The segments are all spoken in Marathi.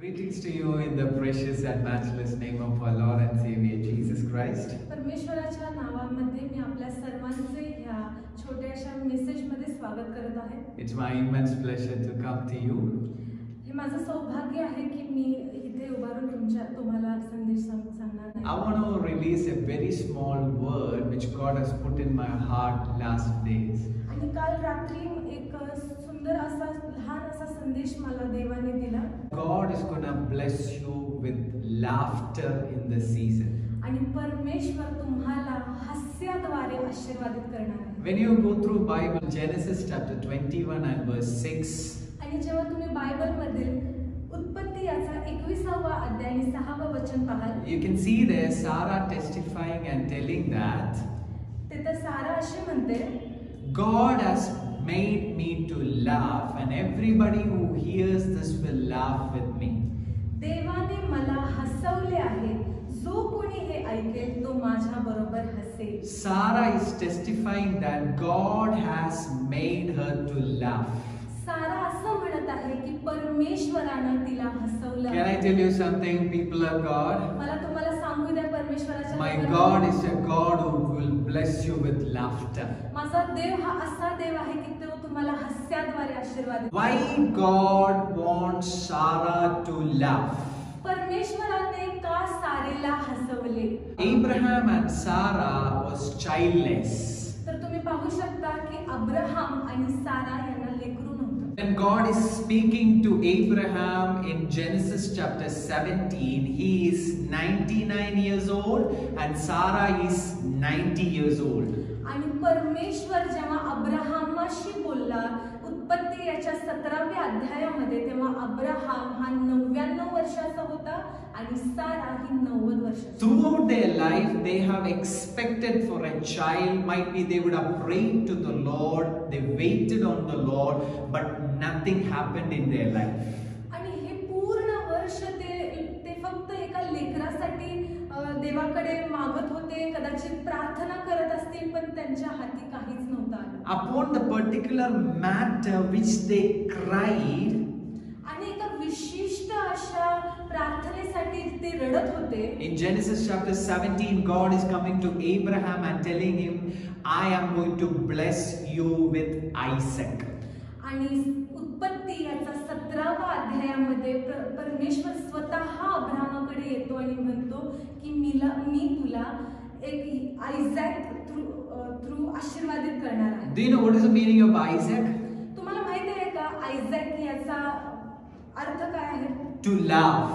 Greetings to you in the precious and matchless name of our Lord and Savior Jesus Christ. परमेश्वराच्या नावामध्ये मी आपल्या सर्वांचे ह्या छोट्याशा मेसेजमध्ये स्वागत करत आहे. It's my immense pleasure to come to you. हे माझं सौभाग्य आहे की मी इथे उभारून तुम्हाला संदेश सांगणार आहे. I want to release a very small word which God has put in my heart last days. आणि काल रात्री एक सुंदर असा लहान असा संदेश मला देवाने दिला. God is going to bless you with laughter in the season. आणि परमेश्वर तुम्हाला हास्याद्वारे आशीर्वादित करणार आहे. When you go through Bible, Genesis chapter 21 and verse 6. आणि जेव्हा तुम्ही बायबल मधील उत्पत्ती याचा 21वा अध्याय आणि 6वा वचन पाहाल, You can see there Sarah testifying and telling that तिथे सारा अशी म्हणते, God has made me to laugh, and everybody who hears this will laugh with me. देवाने मला हसवले आहे, जो कोणी हे ऐकेल तो माझ्या बरोबर hassle. Sarah is testifying that God has made her to laugh. सारा असं म्हणत आहे की परमेश्वरानं तिला हसवलं. Can I tell you something, people of God? मला तुम्हाला सांगू द्या परमेश्वराच्या My नावानं. God is a God who will bless you with laughter. माझा देव हा असा देव आहे की तो तुम्हाला हास्याद्वारे आशीर्वाद. Why God wants Sarah to laugh? परमेश्वराने का सारेला हसवले? Abraham and Sarah was childless. तर तुम्ही पाहू शकता की अब्राहम आणि सारा यांना लेकरू नव्हतं. When God is speaking to Abraham in Genesis chapter 17, he is 99 years old and Sarah is 90 years old. आणि परमेश्वर जेव्हा अब्राहमाशी बोलला उत्पत्ती याच्या 17व्या अध्यायामध्ये, तेव्हा अब्राहम हा 99 वर्षाचा होता आणि सारा ही 90 वर्षाची. Throughout their life, they have expected for a child. Might be they would have prayed to the Lord, they waited on the Lord, but nothing happened in their life. आणि हे पूर्ण वर्ष ते फक्त एका लेकरासाठी देवाकडे मागत होते, कदाचित प्रार्थना करत असतील, पण त्यांच्या हाती काहीच नव्हतं आलं. Upon the particular matter which they cried, आणि एका विशिष्ट अशा प्रार्थनेसाठी ते रडत होते. in Genesis chapter 17, God is coming to Abraham and telling him, I am going to bless you with Isaac. आणि उत्पत्ती याचा 17वा अध्यायामध्ये परमेश्वर स्वतः अब्राहमाकडे येतो आणि म्हणतो की मी तुला एक आयझॅक थ्रू आशीर्वादित करणार आहे. Do you know what is the meaning of Isaac? तुम्हाला माहिती आहे का आयझॅक याचा अर्थ काय आहे? To laugh.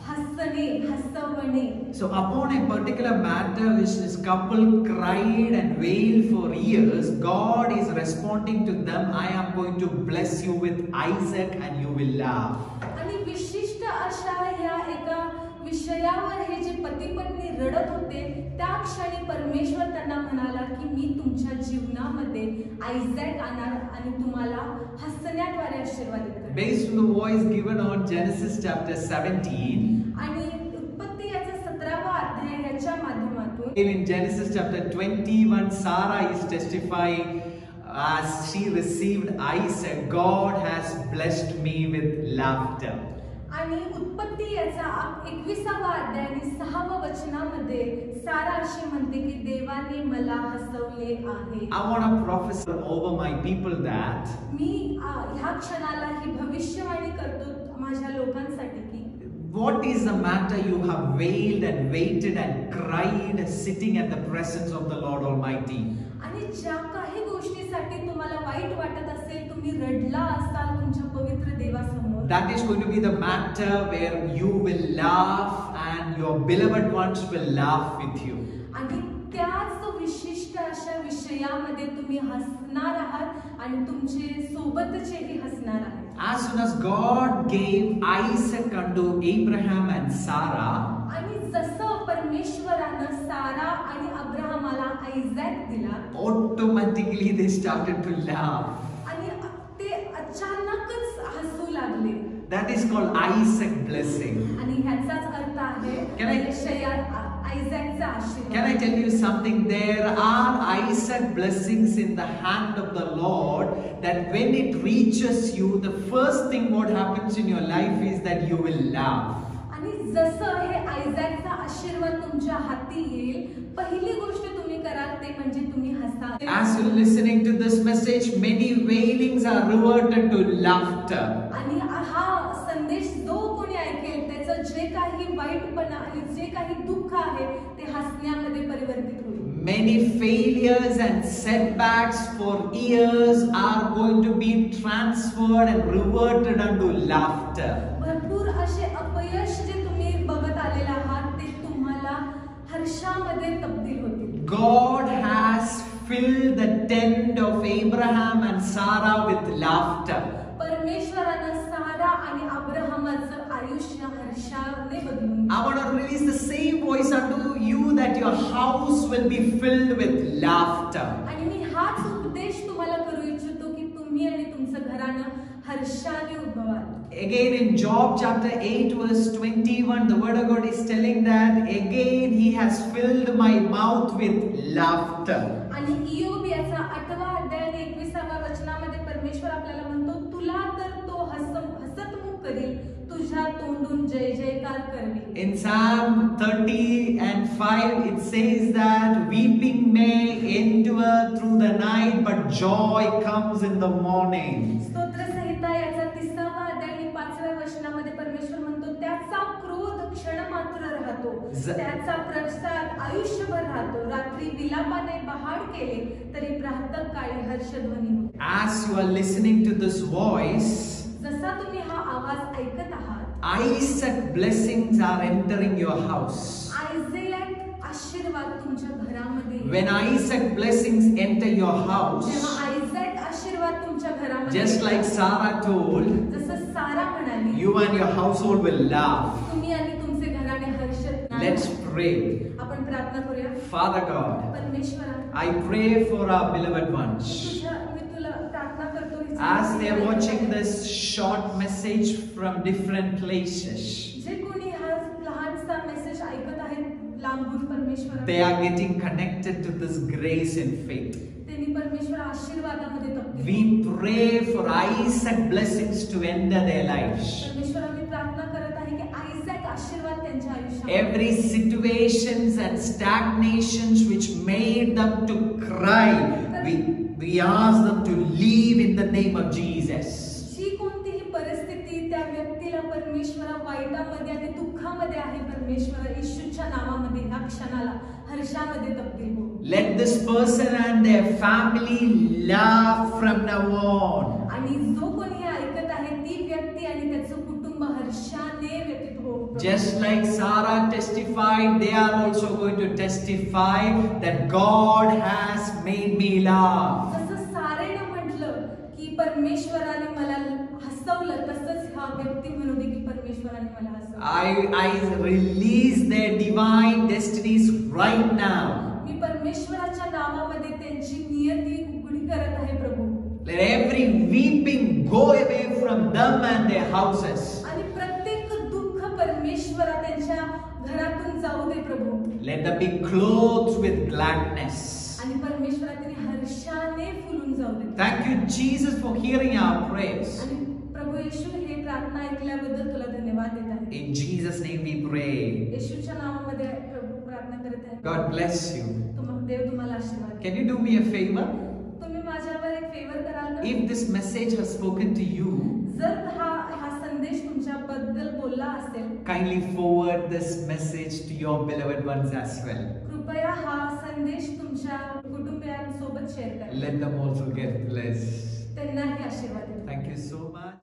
हसणे, हसवणे. So upon a particular matter which this couple cried and wailed for years, God is responding to them, I am going to bless you with Isaac and you will laugh. आणि विशिष्ट अशा या एका विषयावर हे जे पती पत्नी रडत होते, त्या क्षणी परमेश्वर त्यांना म्हणाला की मी तुमच्या जीवनामध्ये आयझॅक आणणार आणि तुम्हाला हसण्याद्वारे आशीर्वादित करणार. Based on the voice given on Genesis chapter 17, आणि उत्पत्ती याचा 17वा अध्याय याच्या माध्यमातून in Genesis chapter 21, Sarah is testifying as she received Isaac, God has blessed me with laughter. आणि उत्पत्ती याचा 21वा अध्याय आणि 6वा वचनामध्ये सारा अशी म्हणते की देवाने मला हसवले आहे. I want to prophesy over my people that मी ह्या क्षणाला ही भविष्यवाणी करतो माझ्या लोकांसाठी की what is the matter you have wailed and waited and cried sitting at the presence of the Lord Almighty. आणि ज्या काही गोष्टीसाठी तुम्हाला वाईट वाटत असेल, तुम्ही रडला असाल तुमच्या पवित्र देवासमोर, That is going to be the matter where you will laugh and your beloved ones will laugh with you. आणि त्याच विशिष्ट अशा विषयामध्ये तुम्ही हसणार आहात आणि तुमचे सोबतचेही हसणार आहेत. As soon as God gave Isaac unto Abraham and Sarah, आणि जसं परमेश्वरानं सारा आणि अब्राहमाला आयझॅक दिला, automatically they started to laugh. आणि ते अचानकच हसू लागले. That is called Isaac blessing. आणि ह्याचा ह्याचाच अर्थ आहे Can I- आयझॅकचा आशीर्वाद. Can I tell you something? There are Isaac blessings in the hand of the Lord that when it reaches you, the first thing what happens in your life is that you will laugh. आणि जसं हे आयझॅकचा आशीर्वाद तुमच्या हाती येईल, पहिली गोष्ट तुम्ही कराल ते म्हणजे तुम्ही हसाल. As you're listening to this message, many wailings are reverted to laughter. आणि हा संदेश जो कोणी ऐकेल त्याचं जे काही वाईटपणा आणि जे काही दुःख आहे ते हसण्यामध्ये परिवर्तित होईल. Many failures and setbacks for years are going to be transferred and reverted unto laughter. भरपूर असे अपयश जे तुम्ही बघत आलेले आहात ते तुम्हाला हर्षामध्ये तब्दील होतील. God has filled the tent of Abraham and Sarah with laughter. परमेश्वरानं सारा आणि अब्राहमाचं आयुष्य हर्षाने बदलून. I want to release the same voice unto you that your house will be filled with laughter. आणि मी हाच उपदेश तुम्हाला करू इच्छितो की तुम्ही आणि तुमचं घरानं हर्षाने उद्भवाल. Again in Job chapter 8 verse 21, the word of God is telling that again he has filled my mouth with laughter. आणि इयोब याचा 8वा अध्याय आणि 21व्या वचनामध्ये परमेश्वर आपल्याला म्हणतो, तुला तर तो हसतमुख करील, तुझ्या तोंडून जय जयकार करवी. In Psalm 30 and 5 it says that weeping may endure through the night but joy comes in the morning. स्तोत्र संहिता याचा 30वा अध्याय आणि 5व्या वचनामध्ये परमेश्वर म्हणतो, त्याचा क्रोध क्षणमात्र राहतो, त्याचा प्रसाद आयुष्यभर राहतो, रात्री विलापाने बहाड केले तरी प्रातःकाळी हर्षध्वनी होतो. As you are listening to this voice, जसा तुम्ही हा आवाज ऐकत आहात, Isaac blessings are entering your house. Isaac आशीर्वाद तुमच्या घरामध्ये येईल. When Isaac blessings enter your house, जेव्हा आयझॅक आशीर्वाद तुमच्या घरामध्ये just like Sarah told, जसं सारा म्हणाली, you and your household will laugh. तुम्ही आणि तुमचे घराणे हर्षित. Let's pray. आपण प्रार्थना करूया. Father God, परमेश्वरा, I pray for our beloved ones. मी तुला प्रार्थना करतो As they are watching this short message from different places, जे कोणी हा लहानसा मेसेज ऐकत आहेत लांबून, परमेश्वर they are getting connected to this grace and faith. त्यांनी परमेश्वर आशीर्वादामध्ये तब्दील. We pray for Isaac blessings to enter their lives. परमेश्वर आम्ही प्रार्थना करत आहे की आयझॅक आशीर्वाद त्यांच्या आयुष्यात. Every situations and stagnations which made them to cry, we ask them to leave in the name of Jesus. जी कोणतीही परिस्थिती त्या व्यक्तीला परमेश्वरा वाईटामध्ये आणि दुःखामध्ये आहे, परमेश्वरा येशूच्या नावामध्ये ह्या क्षणाला हर्षामध्ये तब्दील हो. Let this person and their family laugh from now on. आणि जो कोणी हे ऐकत आहे ती व्यक्ती आणि त्याचं कुटुंब हर्षाने व्यतीत हो. Just like Sarah testified, they are also going to testify that God has made me laugh. जसं सारेने म्हटलं की परमेश्वराने मला हसवलं, तसंच हा व्यक्ती म्हणू दे की परमेश्वराने मला हसवलं. I release their divine destinies right now. मी परमेश्वराच्या नावामध्ये त्यांची नियती उघडी करत आहे प्रभू. Let every weeping go away from them and their houses. आणि प्रत्येक दुःख परमेश्वरा त्यांच्या घरातून जाऊ दे प्रभू. Let them be clothed with gladness. आणि परमेश्वरा त्यांनी हर्षाने फुलून जाऊ दे. Thank you, Jesus, for hearing our prayers. आणि प्रभू येशू हे प्रार्थना ऐकल्याबद्दल तुला धन्यवाद देत आहे. In Jesus' name we pray. येशूच्या नावामध्ये प्रभू प्रार्थना करत आहे. God bless you. देव तुम्हाला आशीर्वाद. Can you do me a favor? तुम्ही माझ्यावर एक फेवर कराल का? If this message has spoken to you, जर हा संदेश तुमच्याबद्दल बोलला असेल, kindly forward this message to your beloved ones as well. कृपया हा संदेश तुमच्या कुटुंबियांसोबत शेअर करा. Let them also get blessed. त्यांनाही आशीर्वाद द्या. Thank you so much.